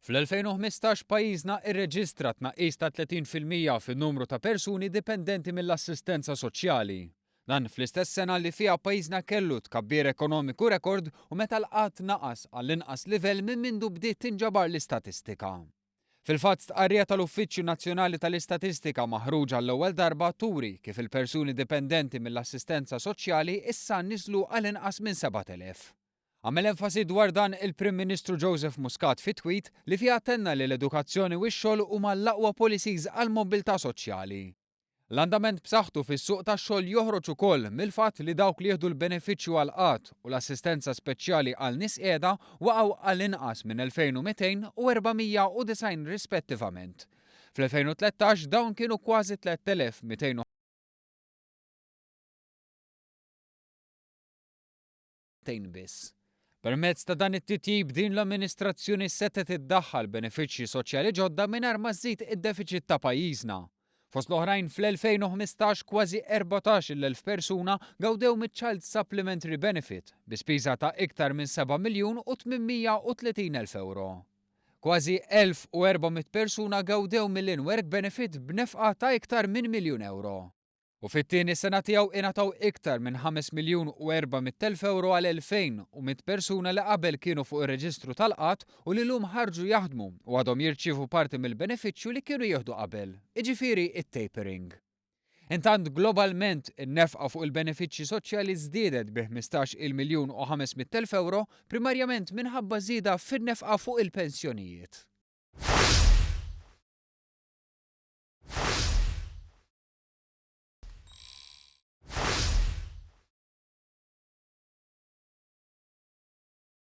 Fl-2015 pajjiżna irreġistra tnaqqis ta' 30% fin-numru ta' persuni dipendenti mill-assistenza soċjali. Dan fl-istess sena li fiha pajjiżna kellu tkabbir ekonomiku rekord u meta l-qatt naqas għall-inqas livell minn mindu bdiet tinġabar l-istatistika. Fil-fatt stqarrija tal-Uffiċċju Nazzjonali tal-Istatistika maħruġa l-ewwel darba turi kif il-persuni dipendenti mill-assistenza soċjali issa niżlu għal-inqas minn 7,000. Għamel enfasi dwar dan il-Prim Ministru Joseph Muscat fi tweet li fiha tenna li l-edukazzjoni u x-xogħol huma l-aqwa policies għall-mobilità soċjali. L-andament b'saħħtu fis-suq tax-xogħol joħroġ ukoll mill-fatt li dawk li jieħdu l-benefiċċju għal qatt u l-assistenza speċjali għal nies qiegħda waqgħu għall-inqas minn 2200 u 490 rispettivament. Fl-2013 dawn kienu kważi 3200 biss. Permezz ta' dan it-titjib din l-amministrazzjoni setet iddaħħal benefiċċji soċjali ġodda mingħajr ma żżid id-deficit ta' pajjiżna. Fost l-oħrajn fl-2015 kważi 14,000 persuna gawdew mit-Child Supplementary Benefit bi spiża ta' iktar minn 7 miljun u 830,000 euro. Kważi 1,400 persuna gawdew mill-In-Work Benefit b'nefqa ta' iktar minn miljun euro. U fit-tieni sena tiegħu ingħataw iktar minn 5 miljun u 400,000 euro għal 2,100 persuna li qabel kienu fuq ir-reġistru tal-qatt u li llum ħarġu jaħdmu u għadhom jirċievu parti mill-benefiċċju li kienu jieħdu qabel, jiġifieri it-tapering. Intant globalment in-nefqa fuq il-benefiċċji soċjali żdiedet bi 15 miljun u 500,000 euro primarjament minħabba żieda fin-nefqa fuq il-pensjonijiet.